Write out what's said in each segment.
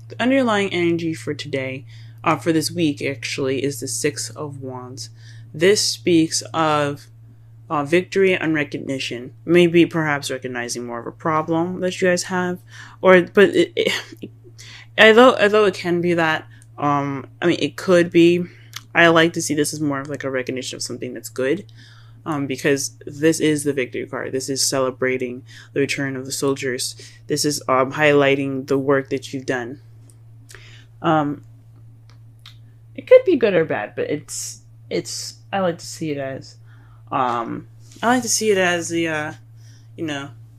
the underlying energy for today, for this week actually, is the Six of Wands. This speaks of victory and recognition. Maybe perhaps recognizing more of a problem that you guys have, although it can be that, it could be. I like to see this as more of like a recognition of something that's good, because this is the victory card. This is celebrating the return of the soldiers. This is highlighting the work that you've done. It could be good or bad, but it's. I like to see it as, the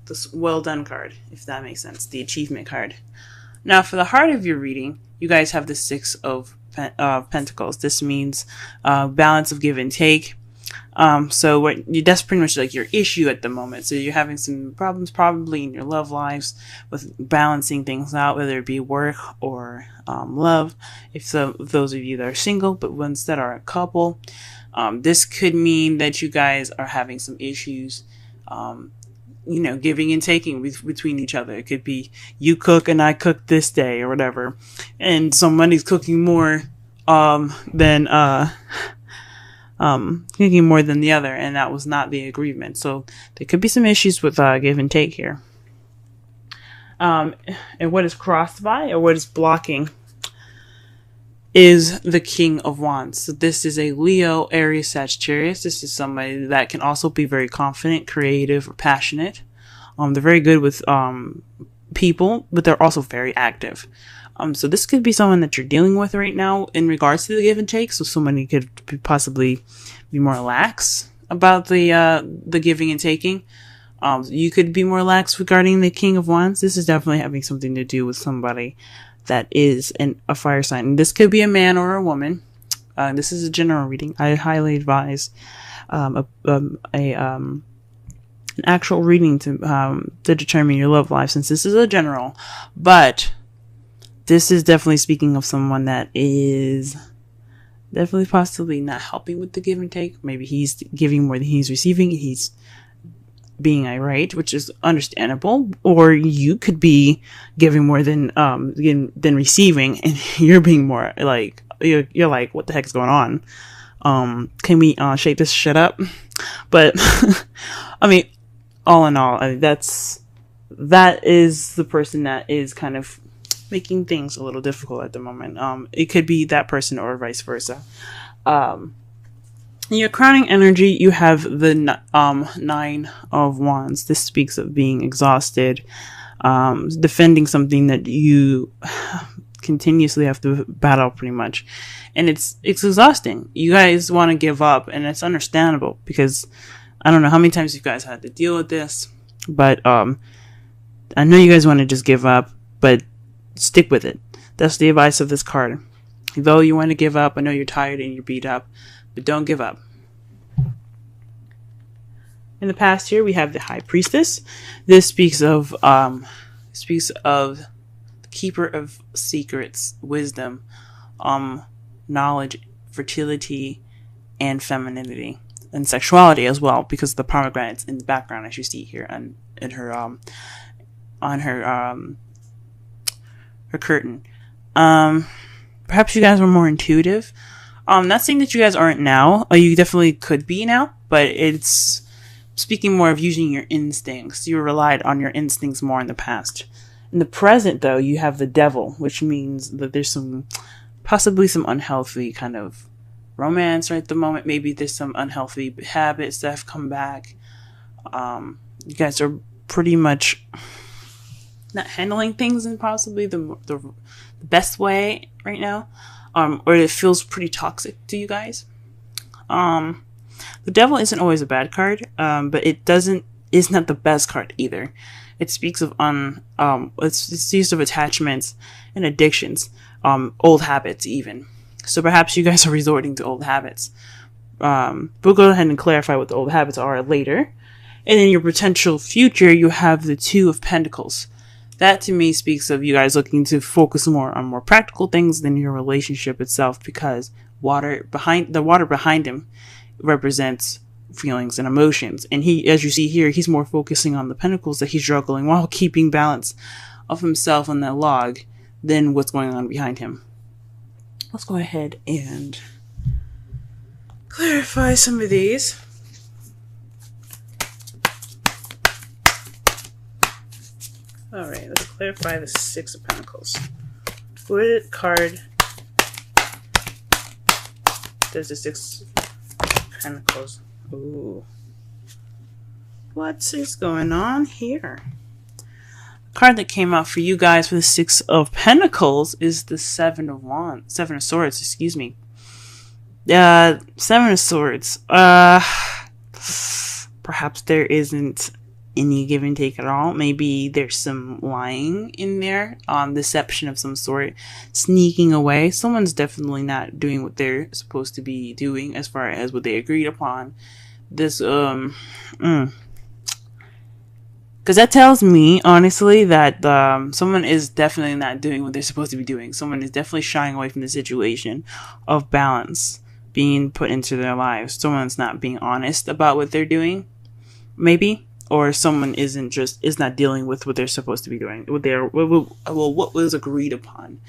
this well done card, if that makes sense, the achievement card. Now, for the heart of your reading, you guys have the Six of Pentacles. This means balance of give and take. So that's pretty much like your issue at the moment. So you're having some problems probably in your love lives with balancing things out, whether it be work or love. If those of you that are single, but ones that are a couple, this could mean that you guys are having some issues, giving and taking between each other. It could be you cook and I cook this day or whatever, and somebody's cooking more than the other, and that was not the agreement. So there could be some issues with give and take here. And what is crossed by, or what is blocking, is the King of Wands. So this is a Leo, Aries, Sagittarius. This is somebody that can also be very confident, creative, or passionate. They're very good with people, but they're also very active. So this could be someone that you're dealing with right now in regards to the give and take. So somebody could possibly be more lax about the giving and taking. You could be more lax regarding the King of Wands. This is definitely having something to do with somebody that is a fire sign. And this could be a man or a woman. This is a general reading. I highly advise an actual reading to determine your love life, since this is a general. But this is definitely speaking of someone that is definitely possibly not helping with the give and take. Maybe he's giving more than he's receiving. He's being irate, which is understandable. Or you could be giving more than receiving, and you're being more like, you're like, what the heck is going on? Can we shake this shit up? But all in all, that is the person that is kind of making things a little difficult at the moment. It could be that person or vice versa. In your crowning energy, you have the Nine of Wands. This speaks of being exhausted, defending something that you continuously have to battle pretty much. And it's exhausting. You guys want to give up, and it's understandable, because I don't know how many times you guys had to deal with this, but I know you guys want to just give up, but stick with it. That's the advice of this card. Though you want to give up, I know you're tired and you're beat up, but don't give up. In the past here, we have the High Priestess. This speaks of the keeper of secrets, wisdom, knowledge, fertility, and femininity, and sexuality as well, because the pomegranates in the background, as you see here, and in her her curtain. Perhaps you guys were more intuitive. Not saying that you guys aren't now. You definitely could be now, but it's speaking more of using your instincts. You relied on your instincts more in the past. In the present, though, you have the Devil, which means that there's possibly some unhealthy kind of romance right at the moment. Maybe there's some unhealthy habits that have come back. You guys are pretty much not handling things in possibly the best way right now, or it feels pretty toxic to you guys. The Devil isn't always a bad card, but it's not the best card either. It speaks of it's used of attachments and addictions, old habits even. So perhaps you guys are resorting to old habits. We'll go ahead and clarify what the old habits are later. And in your potential future, you have the Two of Pentacles. That to me speaks of you guys looking to focus more on more practical things than your relationship itself, because the water behind him represents feelings and emotions. And he, as you see here, he's more focusing on the pentacles that he's juggling while keeping balance of himself on that log than what's going on behind him. Let's go ahead and clarify some of these. Alright, let's clarify the Six of Pentacles. What card does the Six of Pentacles? Ooh. What is going on here? The card that came out for you guys for the Six of Pentacles is the Seven of Swords, excuse me. Seven of Swords. Perhaps there isn't any give and take at all. Maybe there's some lying in there, deception of some sort, sneaking away. Someone's definitely not doing what they're supposed to be doing as far as what they agreed upon. This, because that tells me, honestly, that someone is definitely not doing what they're supposed to be doing. Someone is definitely shying away from the situation of balance being put into their lives. Someone's not being honest about what they're doing, maybe. Or someone is not dealing with what they're supposed to be doing, what was agreed upon.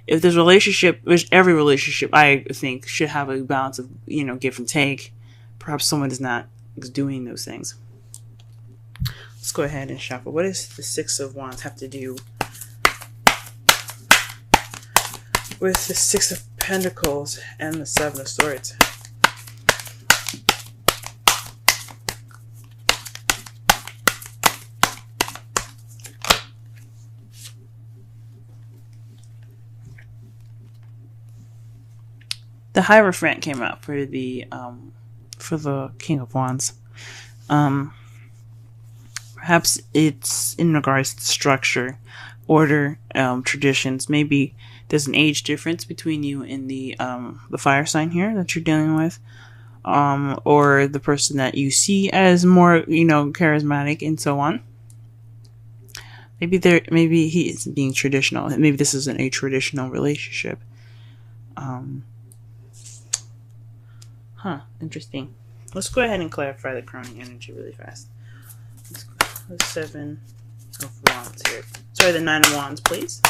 If this relationship, which every relationship I think should have a balance of, give and take, perhaps someone is not doing those things. Let's go ahead and shuffle. What does the Six of Wands have to do with the Six of Pentacles and the Seven of Swords? The Hierophant came out for the King of Wands. Perhaps it's in regards to structure, order, traditions. Maybe there's an age difference between you and the fire sign here that you're dealing with, or the person that you see as more charismatic and so on. Maybe he is being traditional. Maybe this isn't a traditional relationship. Interesting. Let's go ahead and clarify the crowning energy really fast. Let's go. The Seven of Wands here. Sorry, the Nine of Wands, please.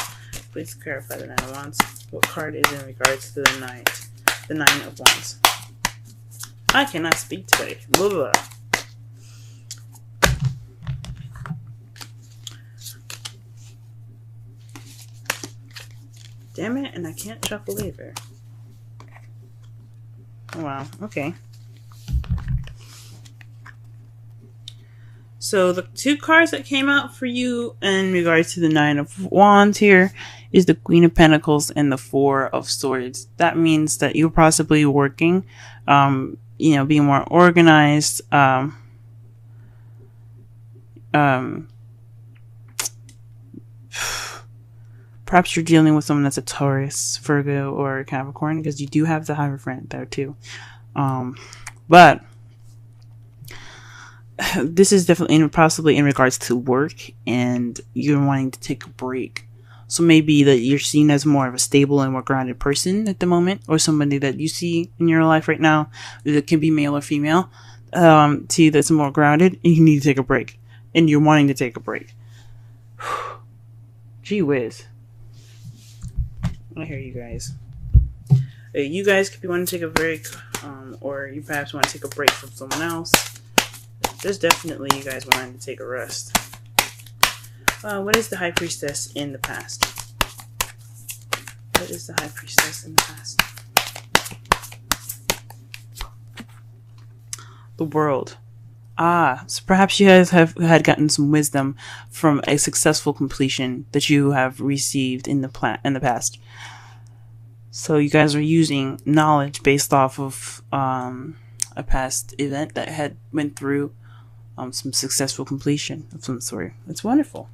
Please clarify the Nine of Wands. What card is in regards to the Nine of Wands? I cannot speak today. Blah, blah, blah. Damn it, and I can't shuffle either. Oh, wow. Okay. So the two cards that came out for you in regards to the Nine of Wands here is the Queen of Pentacles and the Four of Swords. That means that you're possibly working, being more organized, perhaps you're dealing with someone that's a Taurus, Virgo, or Capricorn, because you do have the Hierophant there too. But this is definitely possibly in regards to work, and you're wanting to take a break. So maybe that you're seen as more of a stable and more grounded person at the moment, or somebody that you see in your life right now that can be male or female, to you that's more grounded, and you need to take a break, and you're wanting to take a break. Gee whiz. I hear you guys. You guys could be wanting to take a break, or you perhaps want to take a break from someone else. There's definitely you guys wanting to take a rest. What is the High Priestess in the past? What is the High Priestess in the past? The World. So perhaps you guys had gotten some wisdom from a successful completion that you have received in the past. So you guys are using knowledge based off of a past event that had went through some successful completion of some sort. It's wonderful.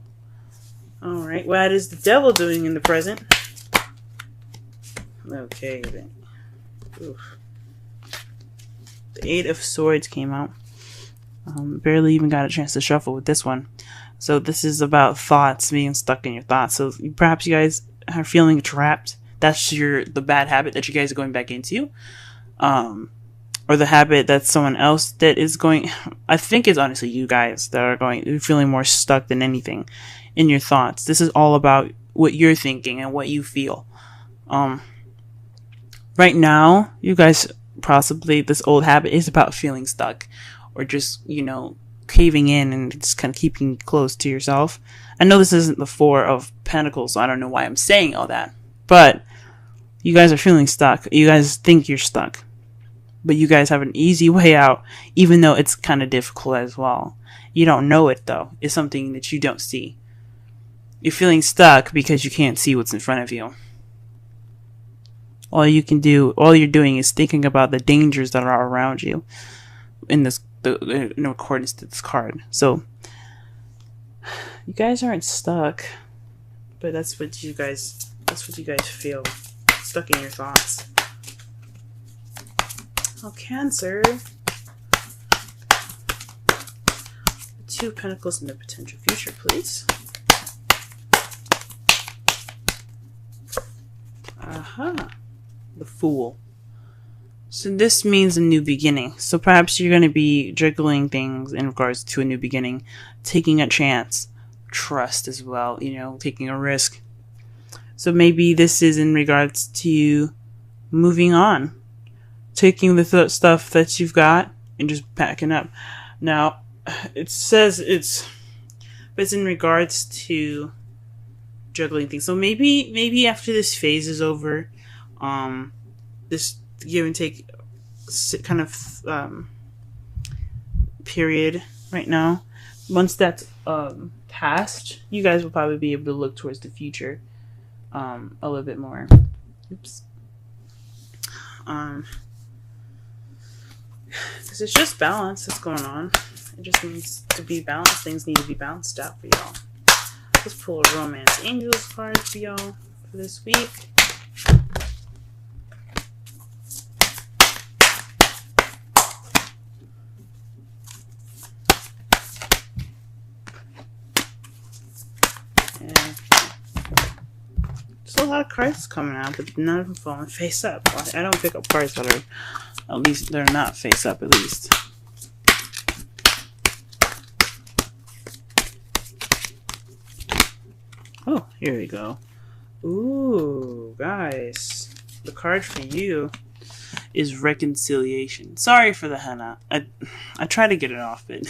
All right, what is the Devil doing in the present? Okay, then. Oof. The Eight of Swords came out. Barely even got a chance to shuffle with this one. So this is about thoughts, being stuck in your thoughts. So perhaps you guys are feeling trapped. That's the bad habit that you guys are going back into. Or the habit that someone else that is going, I think it's honestly you guys that are feeling more stuck than anything in your thoughts. This is all about what you're thinking and what you feel. Right now, you guys, possibly this old habit is about feeling stuck, or just, caving in and just kind of keeping close to yourself. I know this isn't the Four of Pentacles, so I don't know why I'm saying all that, but you guys are feeling stuck. You guys think you're stuck, but you guys have an easy way out, even though it's kind of difficult as well. You don't know it, though. It's something that you don't see. You're feeling stuck because you can't see what's in front of you. All you're doing is thinking about the dangers that are around you in accordance to this card. So, you guys aren't stuck, but that's what you guys feel. Stuck in your thoughts. Oh, Cancer. Two of Pentacles in the potential future, please. The Fool. So this means a new beginning. So perhaps you're going to be juggling things in regards to a new beginning, taking a chance, trust as well, taking a risk. So maybe this is in regards to moving on, taking the stuff that you've got and just packing up. Now, it says it's in regards to juggling things. So maybe after this phase is over, this give and take kind of period right now, once that's past, you guys will probably be able to look towards the future a little bit more. Oops. Because it's just balance that's going on. It just needs to be balanced. Things need to be balanced out for y'all. Let's pull a Romance Angels card for y'all for this week. There's a lot of cards coming out, but none of them falling face up. I don't pick up cards that are, at least they're not face up, at least. Oh, here we go. Ooh, guys. The card for you is Reconciliation. Sorry for the henna. I tried to get it off, but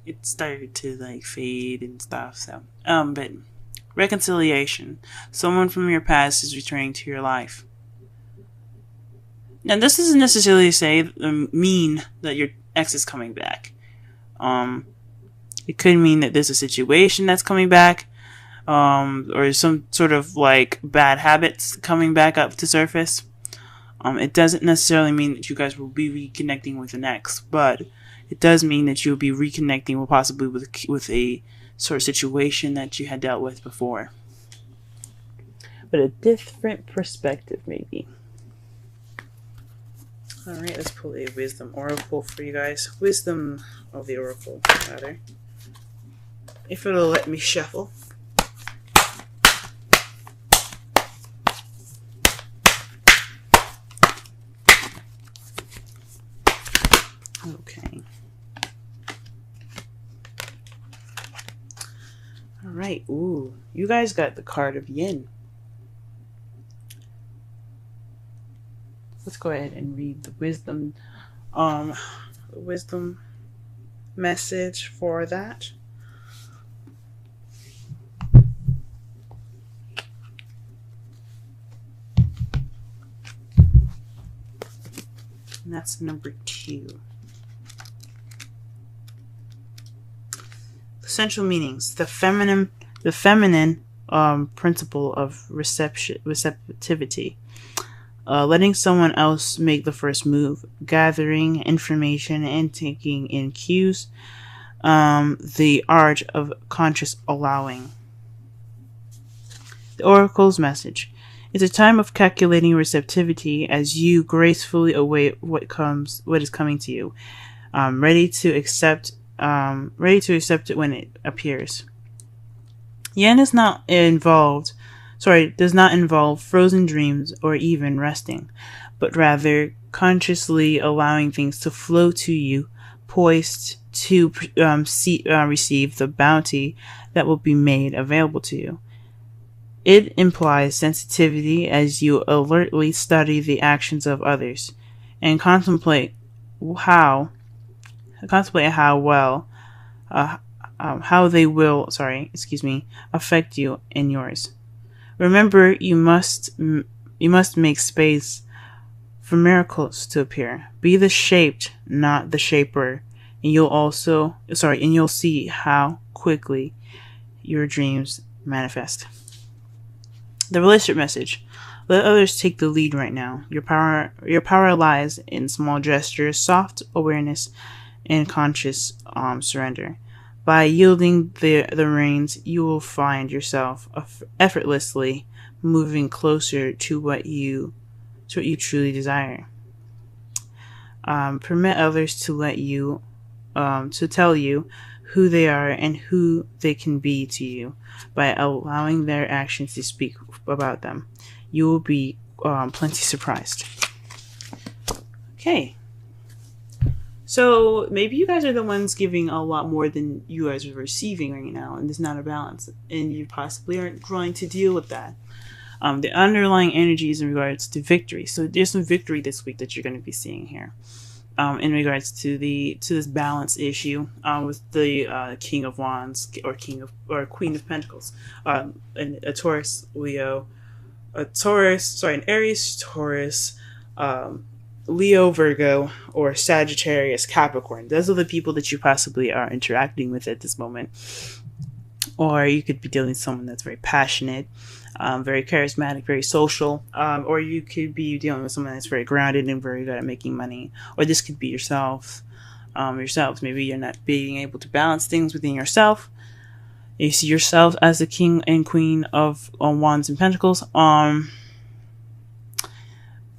it started to fade and stuff. So, but Reconciliation. Someone from your past is returning to your life. Now, this doesn't necessarily mean that your ex is coming back. It could mean that there's a situation that's coming back, or some sort of bad habits coming back up to surface. It doesn't necessarily mean that you guys will be reconnecting with an ex, but it does mean that you'll be reconnecting possibly with a sort of situation that you had dealt with before, but a different perspective maybe. Alright, let's pull a Wisdom Oracle for you guys. Wisdom of the Oracle, rather. If it'll let me shuffle. Okay. Alright, ooh. You guys got the card of Yin. Let's go ahead and read the wisdom message for that. And that's number 2. Essential meanings: the feminine principle of receptivity. Letting someone else make the first move, gathering information and taking in cues, the art of conscious allowing. The Oracle's message: it's a time of calculating receptivity as you gracefully await what is coming to you, ready to accept it when it appears. Yin does not involve frozen dreams or even resting, but rather consciously allowing things to flow to you, poised to receive the bounty that will be made available to you. It implies sensitivity as you alertly study the actions of others and how contemplate how well uh, how they will affect you and yours. Remember, you must make space for miracles to appear. Be the shaped, not the shaper, and you'll see how quickly your dreams manifest. The relationship message: let others take the lead right now. Your power lies in small gestures, soft awareness, and conscious surrender. By yielding the reins, you will find yourself effortlessly moving closer to what you truly desire. Permit others to tell you who they are and who they can be to you by allowing their actions to speak about them. You will be plenty surprised. Okay. So maybe you guys are the ones giving a lot more than you guys are receiving right now, and there's not a balance, and you possibly aren't trying to deal with that. The underlying energies in regards to victory. So there's some victory this week that you're going to be seeing here. In regards to this balance issue with the King of Wands or Queen of Pentacles, and a Taurus, Leo, an Aries, Taurus, Leo, Virgo, or Sagittarius, Capricorn. Those are the people that you possibly are interacting with at this moment. Or you could be dealing with someone that's very passionate, very charismatic, very social, or you could be dealing with someone that's very grounded and very good at making money. Or this could be yourselves. Maybe you're not being able to balance things within yourself. You see yourself as the King and Queen of Wands and Pentacles.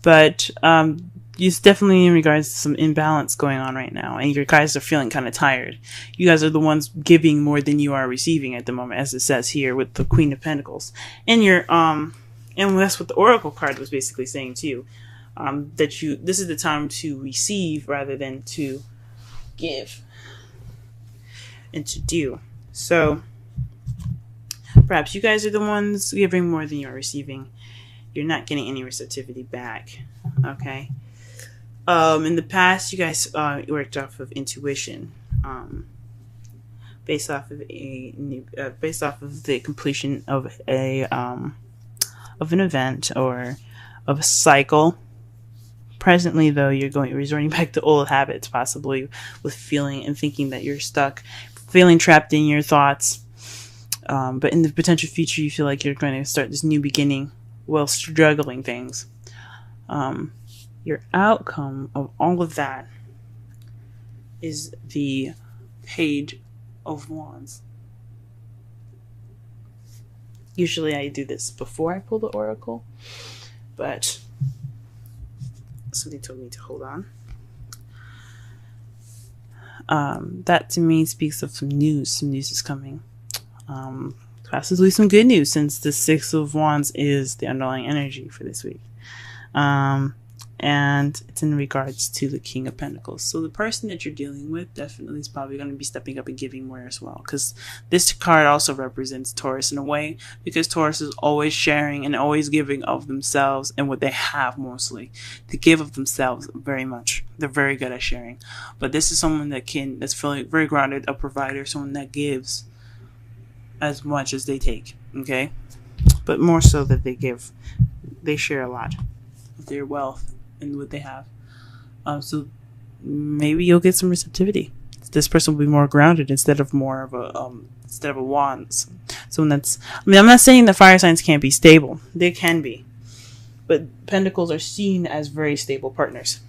But it's definitely in regards to some imbalance going on right now, and you guys are feeling kind of tired. You guys are the ones giving more than you are receiving at the moment, as it says here with the Queen of Pentacles. And and that's what the Oracle card was basically saying too. This is the time to receive rather than to give and to do. So perhaps you guys are the ones giving more than you are receiving. You're not getting any receptivity back. Okay. In the past, you guys worked off of intuition, based off of the completion of an event or of a cycle. Presently, though, you're resorting back to old habits, possibly with feeling and thinking that you're stuck, feeling trapped in your thoughts. But in the potential future, you feel like you're going to start this new beginning while struggling things. Your outcome of all of that is the Page of Wands. Usually I do this before I pull the Oracle, but somebody told me to hold on. That to me speaks of some news. Some news is coming. Possibly some good news, since the Six of Wands is the underlying energy for this week. And it's in regards to the King of Pentacles. So the person that you're dealing with definitely is probably going to be stepping up and giving more as well, because this card also represents Taurus in a way, because Taurus is always sharing and always giving of themselves and what they have, mostly to give of themselves very much. They're very good at sharing. But this is someone that's feeling very grounded, a provider, someone that gives as much as they take. Okay, but more so that they share a lot of their wealth and what they have. So maybe you'll get some receptivity. This person will be more grounded instead of a wands. Someone that's, I'm not saying that fire signs can't be stable. They can be. But pentacles are seen as very stable partners.